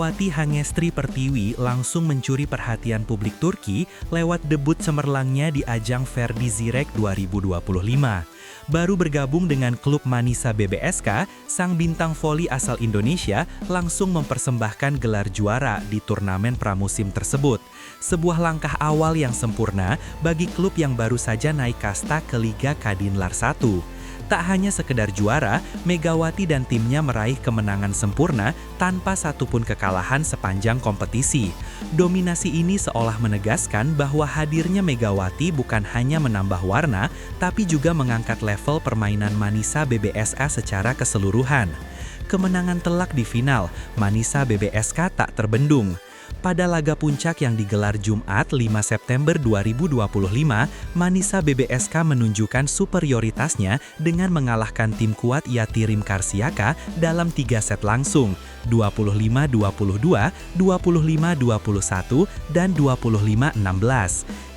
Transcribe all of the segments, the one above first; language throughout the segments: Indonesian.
Megawati Hangestri Pertiwi langsung mencuri perhatian publik Turki lewat debut cemerlangnya di ajang Ferdi Zirek 2025. Baru bergabung dengan klub Manisa BBSK, sang bintang voli asal Indonesia langsung mempersembahkan gelar juara di turnamen pramusim tersebut. Sebuah langkah awal yang sempurna bagi klub yang baru saja naik kasta ke Liga Kadinlar 1. Tak hanya sekedar juara, Megawati dan timnya meraih kemenangan sempurna tanpa satupun kekalahan sepanjang kompetisi. Dominasi ini seolah menegaskan bahwa hadirnya Megawati bukan hanya menambah warna, tapi juga mengangkat level permainan Manisa BBSK secara keseluruhan. Kemenangan telak di final, Manisa BBSK tak terbendung. Pada laga puncak yang digelar Jumat 5 September 2025, Manisa BBSK menunjukkan superioritasnya dengan mengalahkan tim kuat Yatirim Karsiaka dalam 3 set langsung, 25-22, 25-21, dan 25-16.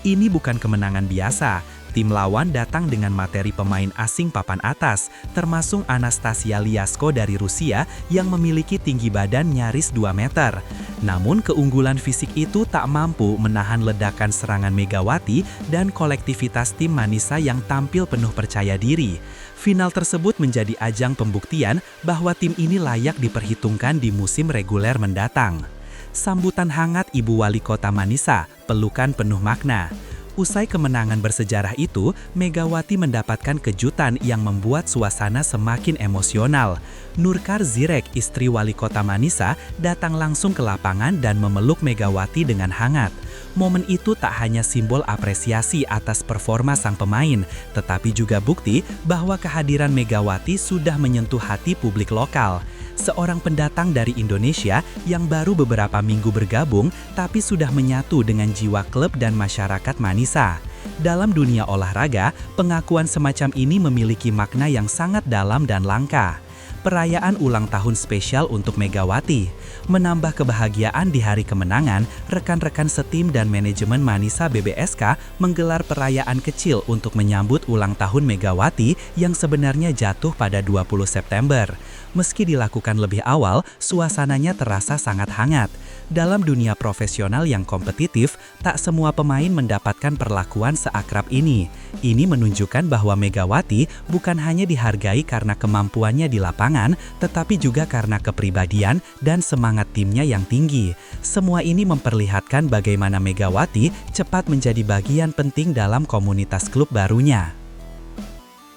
Ini bukan kemenangan biasa. Tim lawan datang dengan materi pemain asing papan atas, termasuk Anastasia Liasko dari Rusia yang memiliki tinggi badan nyaris 2 meter. Namun keunggulan fisik itu tak mampu menahan ledakan serangan Megawati dan kolektivitas tim Manisa yang tampil penuh percaya diri. Final tersebut menjadi ajang pembuktian bahwa tim ini layak diperhitungkan di musim reguler mendatang. Sambutan hangat Ibu Wali Kota Manisa, pelukan penuh makna. Usai kemenangan bersejarah itu, Megawati mendapatkan kejutan yang membuat suasana semakin emosional. Nurkar Zirek, istri wali kota Manisa, datang langsung ke lapangan dan memeluk Megawati dengan hangat. Momen itu tak hanya simbol apresiasi atas performa sang pemain, tetapi juga bukti bahwa kehadiran Megawati sudah menyentuh hati publik lokal. Seorang pendatang dari Indonesia yang baru beberapa minggu bergabung, tapi sudah menyatu dengan jiwa klub dan masyarakat Manisa. Dalam dunia olahraga, pengakuan semacam ini memiliki makna yang sangat dalam dan langka. Perayaan ulang tahun spesial untuk Megawati. Menambah kebahagiaan di hari kemenangan, rekan-rekan setim dan manajemen Manisa BBSK menggelar perayaan kecil untuk menyambut ulang tahun Megawati yang sebenarnya jatuh pada 20 September. Meski dilakukan lebih awal, suasananya terasa sangat hangat. Dalam dunia profesional yang kompetitif, tak semua pemain mendapatkan perlakuan seakrab ini. Ini menunjukkan bahwa Megawati bukan hanya dihargai karena kemampuannya di lapangan, tetapi juga karena kepribadian dan semangat timnya yang tinggi. Semua ini memperlihatkan bagaimana Megawati cepat menjadi bagian penting dalam komunitas klub barunya.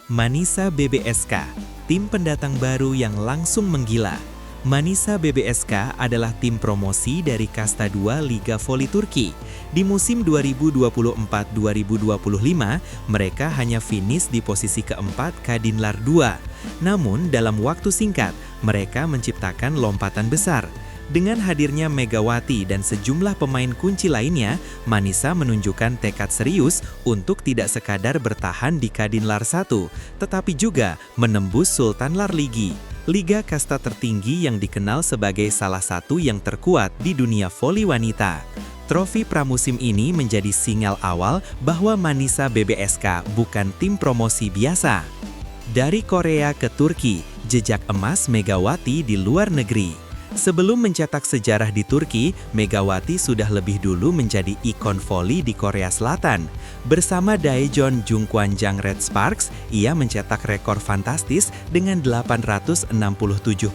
Manisa BBSK, tim pendatang baru yang langsung menggila. Manisa BBSK adalah tim promosi dari Kasta 2 Liga Voli Turki. Di musim 2024-2025, mereka hanya finish di posisi keempat Kadinlar 2. Namun, dalam waktu singkat, mereka menciptakan lompatan besar. Dengan hadirnya Megawati dan sejumlah pemain kunci lainnya, Manisa menunjukkan tekad serius untuk tidak sekadar bertahan di Kadinlar 1, tetapi juga menembus Sultanlar Ligi, liga kasta tertinggi yang dikenal sebagai salah satu yang terkuat di dunia voli wanita. Trofi pramusim ini menjadi sinyal awal bahwa Manisa BBSK bukan tim promosi biasa. Dari Korea ke Turki, jejak emas Megawati di luar negeri. Sebelum mencetak sejarah di Turki, Megawati sudah lebih dulu menjadi ikon voli di Korea Selatan. Bersama Daejeon Jungkwanjang Red Sparks, ia mencetak rekor fantastis dengan 867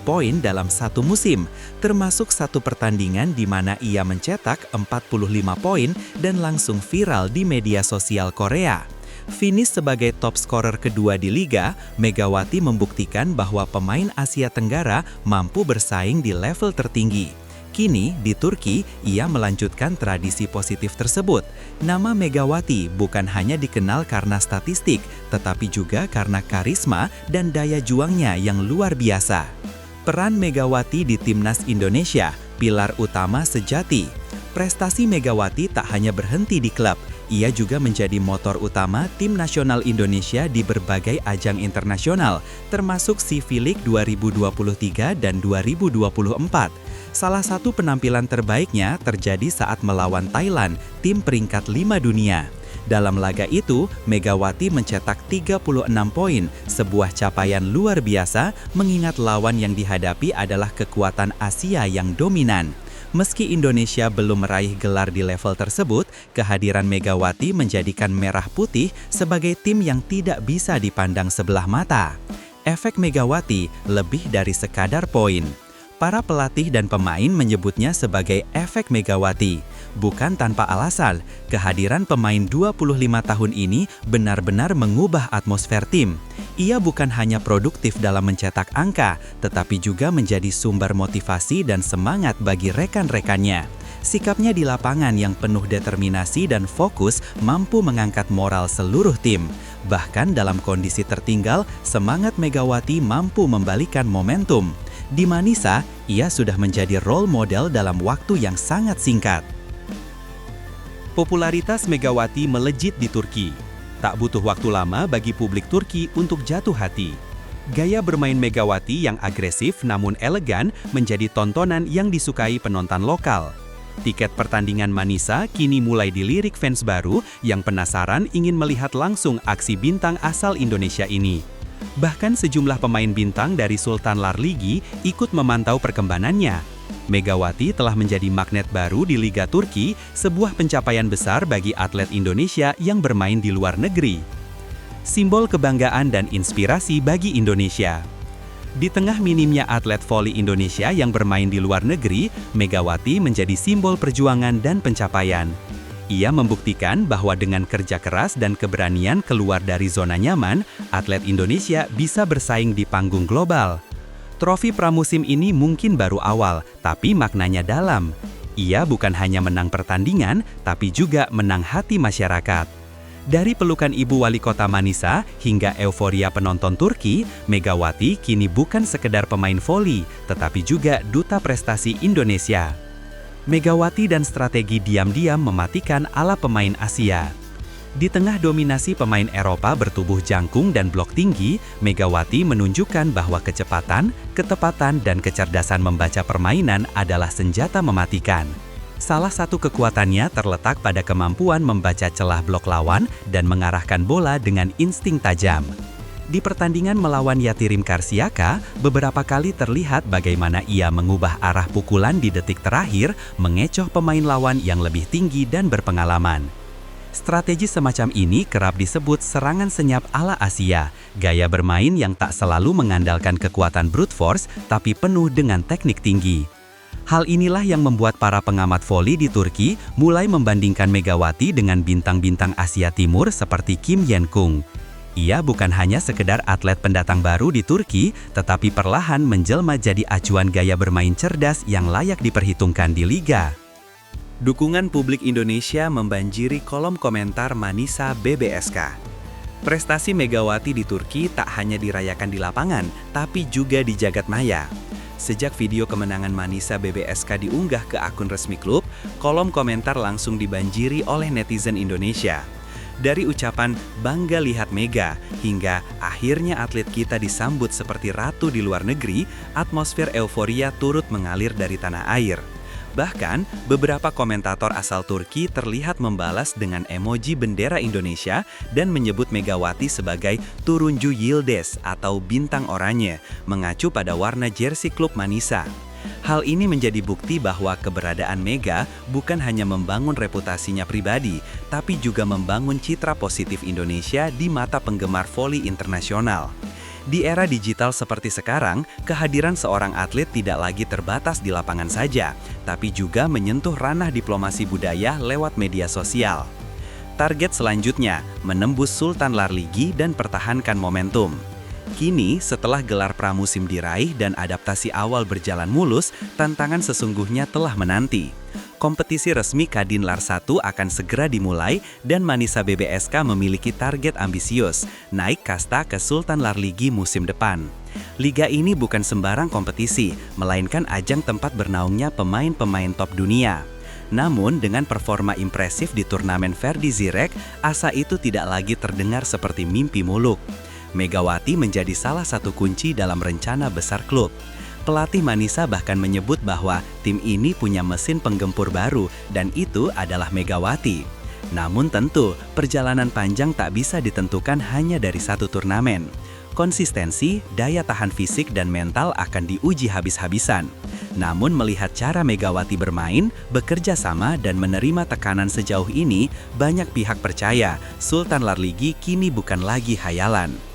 poin dalam satu musim, termasuk satu pertandingan di mana ia mencetak 45 poin dan langsung viral di media sosial Korea. Finish sebagai top scorer kedua di liga, Megawati membuktikan bahwa pemain Asia Tenggara mampu bersaing di level tertinggi. Kini, di Turki, ia melanjutkan tradisi positif tersebut. Nama Megawati bukan hanya dikenal karena statistik, tetapi juga karena karisma dan daya juangnya yang luar biasa. Peran Megawati di Timnas Indonesia, pilar utama sejati. Prestasi Megawati tak hanya berhenti di klub. Ia juga menjadi motor utama tim nasional Indonesia di berbagai ajang internasional, termasuk SEA-FILIG 2023 dan 2024. Salah satu penampilan terbaiknya terjadi saat melawan Thailand, tim peringkat 5 dunia. Dalam laga itu, Megawati mencetak 36 poin, sebuah capaian luar biasa mengingat lawan yang dihadapi adalah kekuatan Asia yang dominan. Meski Indonesia belum meraih gelar di level tersebut, kehadiran Megawati menjadikan Merah Putih sebagai tim yang tidak bisa dipandang sebelah mata. Efek Megawati lebih dari sekadar poin. Para pelatih dan pemain menyebutnya sebagai efek Megawati. Bukan tanpa alasan, kehadiran pemain 25 tahun ini benar-benar mengubah atmosfer tim. Ia bukan hanya produktif dalam mencetak angka, tetapi juga menjadi sumber motivasi dan semangat bagi rekan-rekannya. Sikapnya di lapangan yang penuh determinasi dan fokus mampu mengangkat moral seluruh tim. Bahkan dalam kondisi tertinggal, semangat Megawati mampu membalikan momentum. Di Manisa, ia sudah menjadi role model dalam waktu yang sangat singkat. Popularitas Megawati melejit di Turki. Tak butuh waktu lama bagi publik Turki untuk jatuh hati. Gaya bermain Megawati yang agresif namun elegan menjadi tontonan yang disukai penonton lokal. Tiket pertandingan Manisa kini mulai dilirik fans baru yang penasaran ingin melihat langsung aksi bintang asal Indonesia ini. Bahkan sejumlah pemain bintang dari Sultan Larligi ikut memantau perkembangannya. Megawati telah menjadi magnet baru di Liga Turki, sebuah pencapaian besar bagi atlet Indonesia yang bermain di luar negeri. Simbol kebanggaan dan inspirasi bagi Indonesia. Di tengah minimnya atlet voli Indonesia yang bermain di luar negeri, Megawati menjadi simbol perjuangan dan pencapaian. Ia membuktikan bahwa dengan kerja keras dan keberanian keluar dari zona nyaman, atlet Indonesia bisa bersaing di panggung global. Trofi pramusim ini mungkin baru awal, tapi maknanya dalam. Ia bukan hanya menang pertandingan, tapi juga menang hati masyarakat. Dari pelukan ibu wali kota Manisa hingga euforia penonton Turki, Megawati kini bukan sekedar pemain voli, tetapi juga duta prestasi Indonesia. Megawati dan strategi diam-diam mematikan ala pemain Asia. Di tengah dominasi pemain Eropa bertubuh jangkung dan blok tinggi, Megawati menunjukkan bahwa kecepatan, ketepatan, dan kecerdasan membaca permainan adalah senjata mematikan. Salah satu kekuatannya terletak pada kemampuan membaca celah blok lawan dan mengarahkan bola dengan insting tajam. Di pertandingan melawan Yatirim Karsiaka, beberapa kali terlihat bagaimana ia mengubah arah pukulan di detik terakhir, mengecoh pemain lawan yang lebih tinggi dan berpengalaman. Strategi semacam ini kerap disebut serangan senyap ala Asia, gaya bermain yang tak selalu mengandalkan kekuatan brute force, tapi penuh dengan teknik tinggi. Hal inilah yang membuat para pengamat voli di Turki mulai membandingkan Megawati dengan bintang-bintang Asia Timur seperti Kim Yen-kung. Ia bukan hanya sekedar atlet pendatang baru di Turki, tetapi perlahan menjelma jadi acuan gaya bermain cerdas yang layak diperhitungkan di liga. Dukungan publik Indonesia membanjiri kolom komentar Manisa BBSK. Prestasi Megawati di Turki tak hanya dirayakan di lapangan, tapi juga di jagat maya. Sejak video kemenangan Manisa BBSK diunggah ke akun resmi klub, kolom komentar langsung dibanjiri oleh netizen Indonesia. Dari ucapan "bangga lihat Mega" hingga "akhirnya atlet kita disambut seperti ratu di luar negeri", atmosfer euforia turut mengalir dari tanah air. Bahkan, beberapa komentator asal Turki terlihat membalas dengan emoji bendera Indonesia dan menyebut Megawati sebagai Turuncu Yıldız atau bintang oranye, mengacu pada warna jersey klub Manisa. Hal ini menjadi bukti bahwa keberadaan Mega bukan hanya membangun reputasinya pribadi, tapi juga membangun citra positif Indonesia di mata penggemar voli internasional. Di era digital seperti sekarang, kehadiran seorang atlet tidak lagi terbatas di lapangan saja, tapi juga menyentuh ranah diplomasi budaya lewat media sosial. Target selanjutnya, menembus Sultan Larligi dan pertahankan momentum. Kini, setelah gelar pramusim diraih dan adaptasi awal berjalan mulus, tantangan sesungguhnya telah menanti. Kompetisi resmi Kadinlar 1 akan segera dimulai dan Manisa BBSK memiliki target ambisius, naik kasta ke Sultan Larligi musim depan. Liga ini bukan sembarang kompetisi, melainkan ajang tempat bernaungnya pemain-pemain top dunia. Namun, dengan performa impresif di turnamen Ferdi Zirek, asa itu tidak lagi terdengar seperti mimpi muluk. Megawati menjadi salah satu kunci dalam rencana besar klub. Pelatih Manisa bahkan menyebut bahwa tim ini punya mesin penggempur baru dan itu adalah Megawati. Namun tentu, perjalanan panjang tak bisa ditentukan hanya dari satu turnamen. Konsistensi, daya tahan fisik dan mental akan diuji habis-habisan. Namun melihat cara Megawati bermain, bekerja sama dan menerima tekanan sejauh ini, banyak pihak percaya Sultan Larligi kini bukan lagi hayalan.